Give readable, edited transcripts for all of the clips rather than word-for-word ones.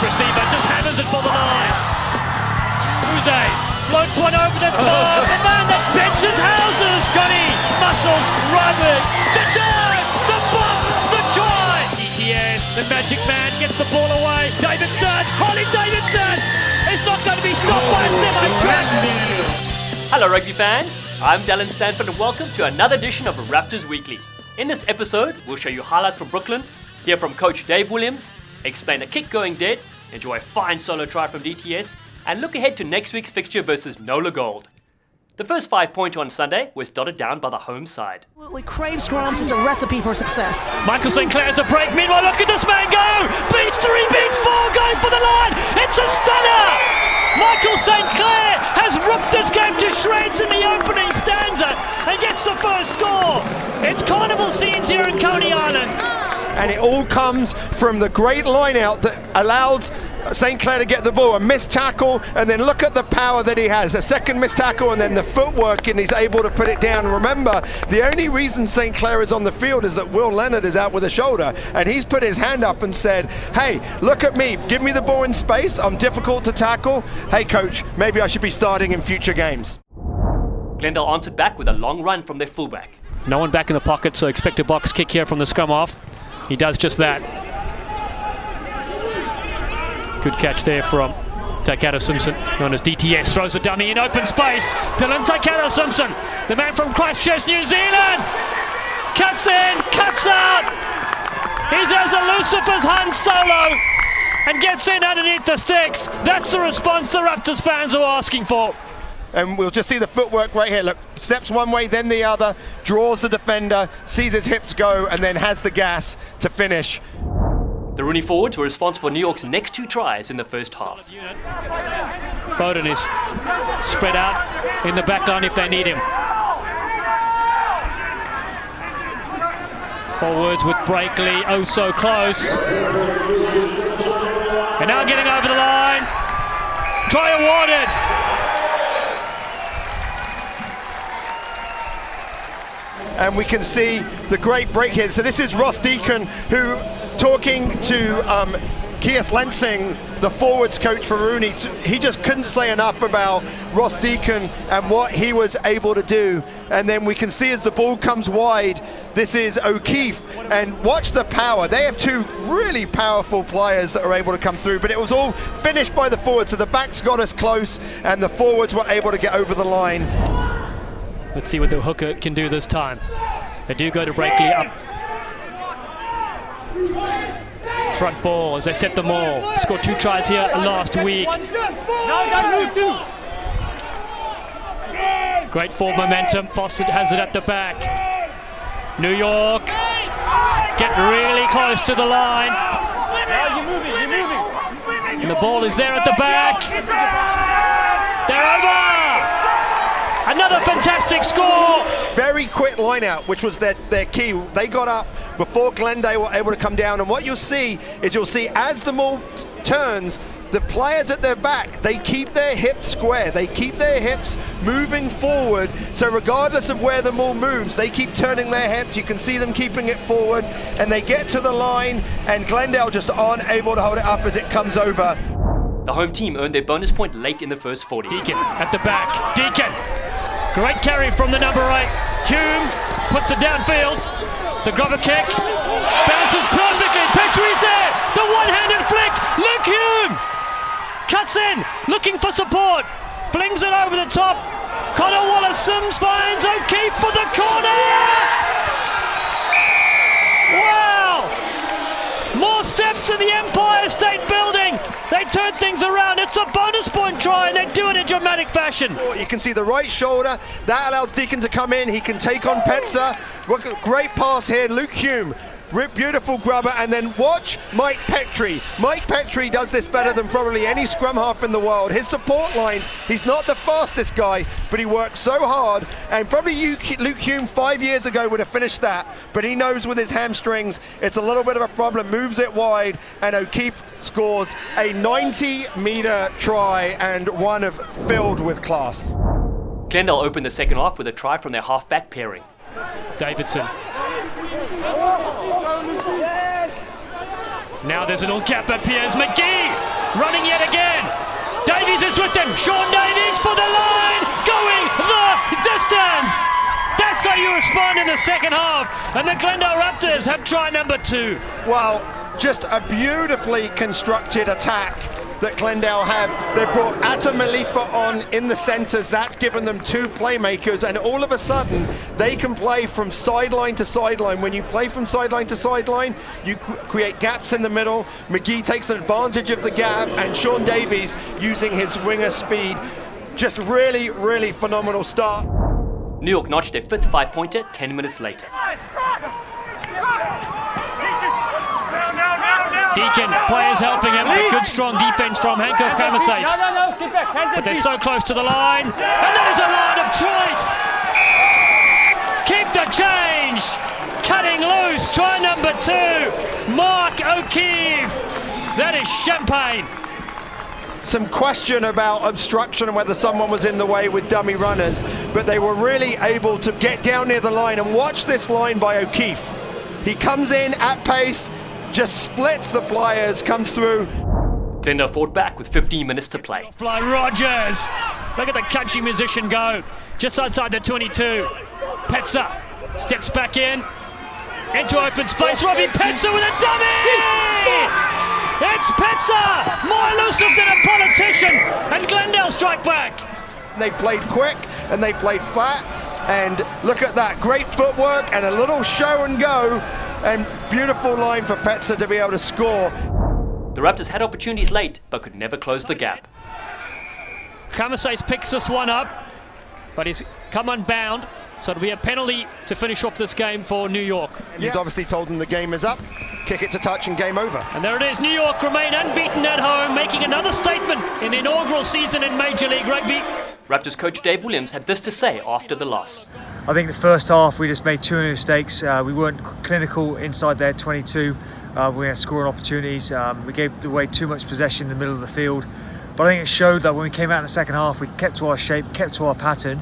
receiver, just hammers it for the line. Uze floats one over the top. The man that benches houses. Johnny Muscles Ryberg. The dive, the bump, the try. DTS, the magic man gets the ball away. Davidson, Holly Davidson. It's not going to be stopped by a semi-track. Hello rugby fans, I'm Dallin Stanford and welcome to another edition of Raptors Weekly. In this episode, we'll show you highlights from Brooklyn, hear from Coach Dave Williams, explain a kick going dead, enjoy a fine solo try from DTS, and look ahead to next week's fixture versus Nola Gold. The first 5-pointer on Sunday was dotted down by the home side. Absolutely crave scrums is a recipe for success. Michael St. Clair's a break. Meanwhile, look at this man go! Beats 3, beats 4, going for the line! It's a stunner! Michael St. Clair has ripped this game to shreds in the opening stanza and gets the first score. It's carnival scenes here in Coney Island. And it all comes from the great line out that allows St. Clair to get the ball. A missed tackle, and then look at the power that he has. A second missed tackle, and then the footwork, and he's able to put it down. Remember, the only reason St. Clair is on the field is that Will Leonard is out with a shoulder, and he's put his hand up and said, hey, look at me, give me the ball in space, I'm difficult to tackle. Hey coach, maybe I should be starting in future games. Glendale answered back with a long run from their fullback. No one back in the pocket, so expect a box kick here from the scrum half. He does just that. Good catch there from Taikato Simpson, known as DTS, throws a dummy in open space. Dylan Taikato Simpson, the man from Christchurch, New Zealand, cuts in, cuts out. He's as elusive as Han Solo and gets in underneath the sticks. That's the response the Raptors fans are asking for. And we'll just see the footwork right here. Look, steps one way, then the other, draws the defender, sees his hips go, and then has the gas to finish. The Rooney forwards were responsible for New York's next 2 tries in the first half. Foden is spread out in the back line if they need him. Forwards with Breakley, oh so close. And now getting over the line. Try awarded. And we can see the great break here. So this is Ross Deacon, who talking to Kies Lansing, the forwards coach for Rooney. He just couldn't say enough about Ross Deacon and what he was able to do. And then we can see as the ball comes wide, this is O'Keefe, and watch the power. They have 2 really powerful players that are able to come through, but it was all finished by the forwards. So the backs got us close and the forwards were able to get over the line. Let's see what the hooker can do this time. They do go to Breakley up. Front ball as they set the maul. Scored 2 tries here last week. Great forward momentum. Foster has it at the back. New York get really close to the line. And the ball is there at the back. They're over! Another fantastic score! Very quick line out, which was their key. They got up before Glendale were able to come down, and what you'll see is as the maul turns, the players at their back, they keep their hips square. They keep their hips moving forward, so regardless of where the maul moves, they keep turning their hips. You can see them keeping it forward, and they get to the line, and Glendale just aren't able to hold it up as it comes over. The home team earned their bonus point late in the first 40. Deacon at the back. Deacon! Great carry from the number 8. Hume puts it downfield. The grubber kick. Bounces perfectly. Petrie's there. The one-handed flick. Luke Hume cuts in, looking for support. Flings it over the top. Connor Wallace-Sims finds O'Keefe for the corner. Wow! More steps to the Empire State Building. They turn things around. It's a bonus point try, and they do it in dramatic fashion. You can see the right shoulder. That allows Deacon to come in. He can take on Petzer. Great pass here. Luke Hume. Beautiful grubber, and then watch Mike Petrie. Mike Petrie does this better than probably any scrum half in the world. His support lines, he's not the fastest guy, but he works so hard, and probably Luke Hume 5 years ago would have finished that, but he knows with his hamstrings it's a little bit of a problem, moves it wide, and O'Keefe scores a 90-meter try and one filled with class. Glendale opened the second half with a try from their half-back pairing. Davidson. Now there's an little gap appears. McGee running yet again. Davies is with him. Sean Davies for the line, going the distance. That's how you respond in the second half. And the Glendale Raptors have try number 2. Well, just a beautifully constructed attack that Glendale have. They've brought Atta Malifa on in the centres. That's given them 2 playmakers, and all of a sudden they can play from sideline to sideline. When you play from sideline to sideline, you create gaps in the middle. McGee takes advantage of the gap, and Sean Davies using his winger speed. Just really, really phenomenal start. New York notched their 5th 5-pointer 10 minutes later. Deacon, players helping him, but good strong defense from Hanko Khamasace. But they're so close to the line, and there's a line of choice. Keep the change. Cutting loose, try number 2. Mark O'Keefe. That is champagne. Some question about obstruction and whether someone was in the way with dummy runners, but they were really able to get down near the line. And watch this line by O'Keefe. He comes in at pace, just splits the players, comes through. Glendale fought back with 15 minutes to play. Fly Rogers. Look at the country musician go. Just outside the 22. Petzer steps back in. Into open space. Robbie Petzer with a dummy! It's Petzer! More elusive than a politician! And Glendale strike back. They played quick and they played flat. And look at that, great footwork and a little show and go. And beautiful line for Petzer to be able to score. The Raptors had opportunities late, but could never close the gap. Khamasace picks this one up, but he's come unbound. So it'll be a penalty to finish off this game for New York. And he's obviously told them the game is up. Kick it to touch and game over. And there it is. New York remain unbeaten at home, making another statement in the inaugural season in Major League Rugby. Raptors coach Dave Williams had this to say after the loss. I think the first half we just made too many mistakes. We weren't clinical inside their 22. We had scoring opportunities. We gave away too much possession in the middle of the field. But I think it showed that when we came out in the second half, we kept to our shape, kept to our pattern.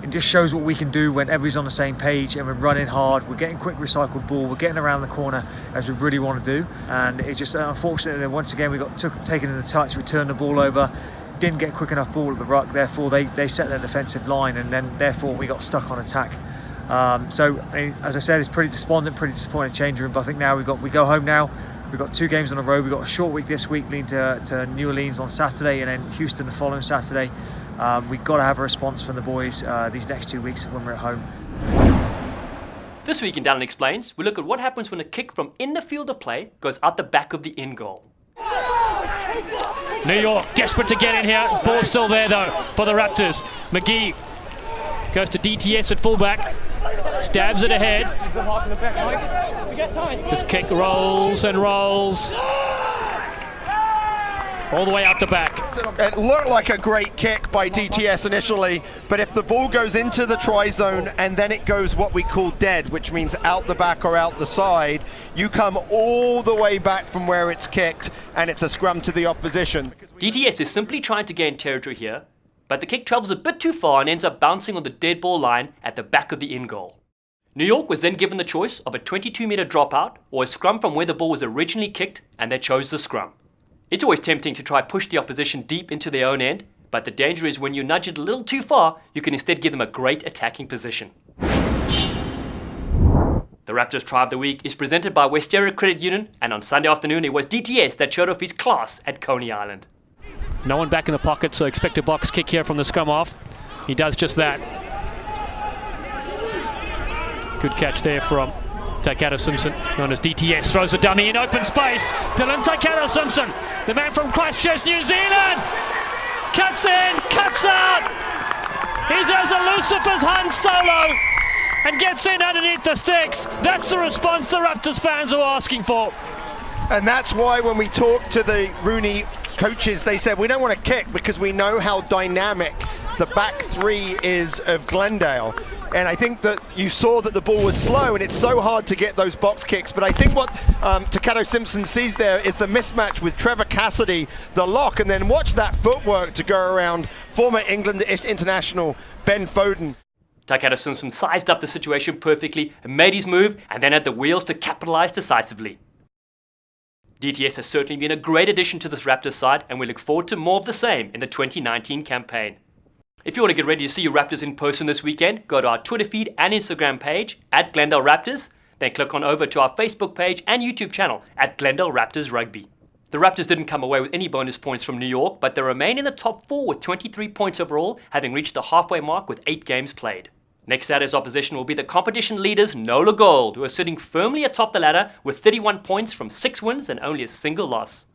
It just shows what we can do when everybody's on the same page and we're running hard, we're getting quick recycled ball, we're getting around the corner as we really want to do. And it's just unfortunate that once again we got taken in the touch, we turned the ball over, didn't get quick enough ball at the ruck, therefore they set their defensive line, and then therefore we got stuck on attack. So as I said, it's pretty despondent, pretty disappointing change room, but I think now we go home now. We've got 2 games on the road. We've got a short week this week leading to New Orleans on Saturday and then Houston the following Saturday. We've got to have a response from the boys these next 2 weeks when we're at home. This week in Dallin Explains, we look at what happens when a kick from in the field of play goes out the back of the in goal. New York desperate to get in here. Ball still there though for the Raptors. McGee goes to DTS at fullback. Stabs it ahead. This kick rolls and rolls. All the way out the back. It looked like a great kick by DTS initially, but if the ball goes into the try zone and then it goes what we call dead, which means out the back or out the side, you come all the way back from where it's kicked and it's a scrum to the opposition. DTS is simply trying to gain territory here, but the kick travels a bit too far and ends up bouncing on the dead ball line at the back of the in goal. New York was then given the choice of a 22-meter dropout or a scrum from where the ball was originally kicked, and they chose the scrum. It's always tempting to try push the opposition deep into their own end, but the danger is when you nudge it a little too far, you can instead give them a great attacking position. The Raptors Try of the Week is presented by Westera Credit Union, and on Sunday afternoon it was DTS that showed off his class at Coney Island. No one back in the pocket, so expect a box kick here from the scrum off. He does just that. Good catch there from Taikato Simpson, known as DTS, throws a dummy in open space. Dylan Taikato Simpson, the man from Christchurch, New Zealand, cuts in, cuts out. He's as elusive as Han Solo and gets in underneath the sticks. That's the response the Raptors fans are asking for. And that's why when we talked to the Rooney coaches, they said we don't want to kick because we know how dynamic the back 3 is of Glendale. And I think that you saw that the ball was slow and it's so hard to get those box kicks. But I think what Taikato Simpson sees there is the mismatch with Trevor Cassidy, the lock, and then watch that footwork to go around former England international Ben Foden. Taikato Simpson sized up the situation perfectly and made his move, and then had the wheels to capitalize decisively. DTS has certainly been a great addition to this Raptors side, and we look forward to more of the same in the 2019 campaign. If you want to get ready to see your Raptors in person this weekend, go to our Twitter feed and Instagram page at Glendale Raptors, then click on over to our Facebook page and YouTube channel at Glendale Raptors Rugby. The Raptors didn't come away with any bonus points from New York, but they remain in the top 4 with 23 points overall, having reached the halfway mark with 8 games played. Next Saturday's opposition will be the competition leaders Nola Gold, who are sitting firmly atop the ladder with 31 points from 6 wins and only a single loss.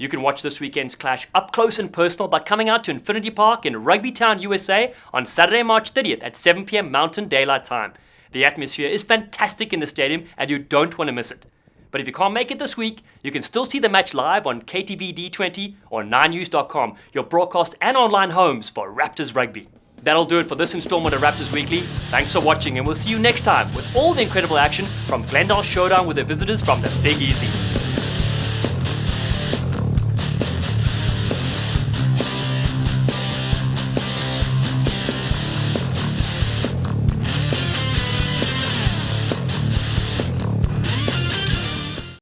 You can watch this weekend's clash up close and personal by coming out to Infinity Park in Rugbytown, USA on Saturday, March 30th at 7 p.m. Mountain Daylight Time. The atmosphere is fantastic in the stadium and you don't want to miss it. But if you can't make it this week, you can still see the match live on KTV D20 or 9news.com, your broadcast and online homes for Raptors Rugby. That'll do it for this installment of Raptors Weekly. Thanks for watching, and we'll see you next time with all the incredible action from Glendale Showdown with the visitors from the Big Easy.